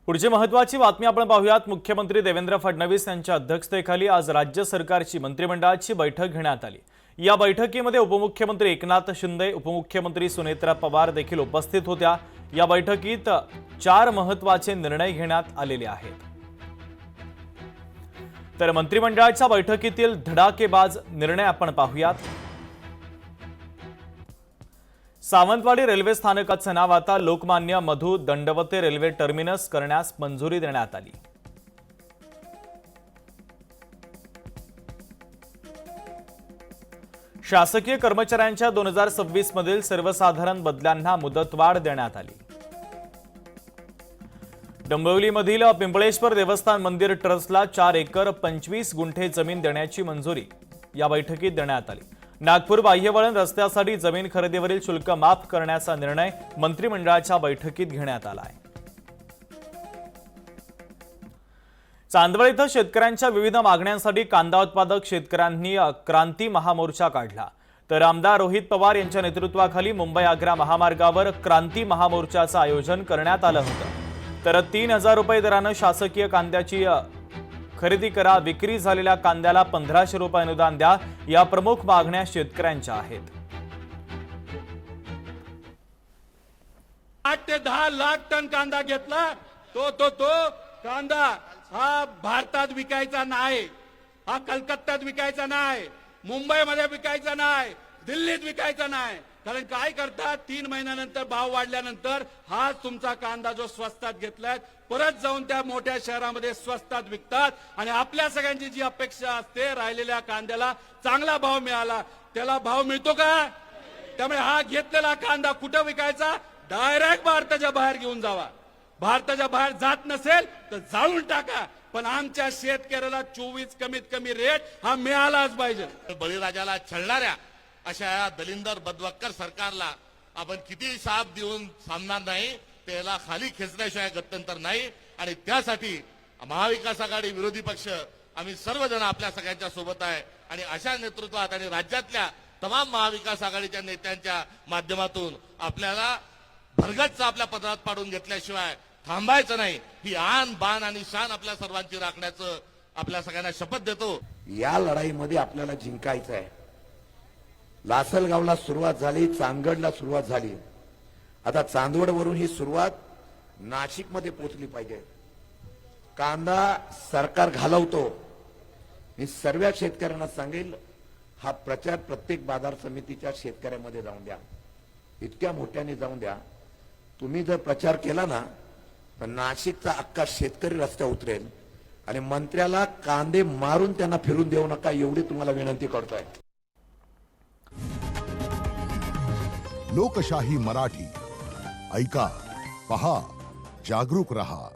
पुढची महत्त्वाची बातमी आपण पाहूयात। मुख्यमंत्री देवेंद्र फडणवीस यांच्या अध्यक्षतेखाली आज राज्य सरकारची मंत्रिमंडळाची बैठक घेण्यात आली। या बैठकीमध्ये उपमुख्यमंत्री एकनाथ शिंदे, उपमुख्यमंत्री सुनेत्रा पवार देखील उपस्थित होत्या। या बैठकीत 4 महत्त्वाचे निर्णय घेण्यात आलेले आहेत। तर मंत्रिमंडळाच्या बैठकीतील धडाकेबाज निर्णय आपण पाहूयात। सावंतवाडी रेल्वे स्थानकाचे नाव आता लोकमान्य मधु दंडवते रेल्वे टर्मिनस करण्यास मंजुरी देण्यात आली। शासकीय कर्मचाऱ्यांच्या 2026 मधील सर्वसाधारण बदल्यांना मुदतवाढ देण्यात आली। डोंबिवलीमधील पिंपळेश्वर देवस्थान मंदिर ट्रस्टला 4 एकर 25 गुंठे जमीन देण्याची मंजुरी या बैठकीत देण्यात आली। नागपूर बाह्यवळण रस्त्यासाठी जमीन खरेदीवरील शुल्क माफ करण्याचा निर्णय मंत्रिमंडळाच्या बैठकीत घेण्यात आला आहे। चांदवड इथं शेतकऱ्यांच्या विविध मागण्यांसाठी कांदा उत्पादक शेतकऱ्यांनी क्रांती महामोर्चा काढला। तर आमदार रोहित पवार यांच्या नेतृत्वाखाली मुंबई आग्रा महामार्गावर क्रांती महामोर्चाचं आयोजन करण्यात आलं होतं। तर 3000 रुपये दराने शासकीय कांद्याची खरेदी करा, विक्री झालेल्या कांद्याला 1500 रुपये अनुदान द्या, या प्रमुख मागण्या शेतकऱ्यांच्या आहेत। 8 ते 10 लाख टन कांदा घेतला तो कांदा हा भारतात विकायचा नाही, हा कलकत्त्यात विकायचा नाही, मुंबईमध्ये विकायचा नाही, दिल्लीत विकायचा नाही। कारण काय करतात, 3 महिन्यानंतर भाव वाढल्यानंतर हा तुमचा कांदा जो स्वस्तात घेतलाय परत जाऊन त्या मोठ्या शहरामध्ये स्वस्तात विकतात। आणि आपल्या सगळ्यांची जी अपेक्षा असते राहिलेल्या कांद्याला चांगला भाव मिळाला, त्याला भाव मिळतो का? त्यामुळे हा घेतलेला कांदा कुठं विकायचा? डायरेक्ट भारताच्या बाहेर घेऊन जावा। भारताच्या बाहेर जात नसेल तर जाळून टाका, पण आमच्या शेतकऱ्याला 24 कमीत कमी रेट हा मिळालाच पाहिजे। बळीराजाला छळणाऱ्या अशा या दलिंदर बदवक्कर सरकारला आपण किती साथ देऊन थांबणार नाही, त्याला खाली खेचण्याशिवाय गत्यंतर नाही। आणि त्यासाठी महाविकास आघाडी विरोधी पक्ष आम्ही सर्वजण आपल्या सगळ्यांच्या सोबत आहे। आणि अशा नेतृत्वात आणि राज्यातल्या तमाम महाविकास आघाडीच्या नेत्यांच्या माध्यमातून आपल्याला भरगच्च आपल्या पदरात पाडून घेतल्याशिवाय थांबायचं नाही। ही आन बान आणि शान आपल्या सर्वांची राखण्याचं आपल्या सगळ्यांना शपथ देतो। या लढाईमध्ये आपल्याला जिंकायचं आहे। लासलगावला सुरुवात झाली, चांदगडला सुरुवात झाली, आता चांदवडवरून ही सुरुवात नाशिकमध्ये पोहोचली पाहिजे। कांदा सरकार घालवतो, मी सर्व शेतकऱ्यांना सांगेल, हा प्रचार प्रत्येक बाजार समितीच्या शेतकऱ्यांमध्ये जाऊन द्या, इतक्या मोठ्याने जाऊन द्या। तुम्ही जर प्रचार केला ना तर नाशिकचा अख्खा शेतकरी रस्त्यावर उतरेल। आणि मंत्र्याला कांदे मारून त्यांना फिरून देऊ नका, एवढी तुम्हाला विनंती करतोय। लोकशाही मराठी ऐका, पहा, जागरूक रहा।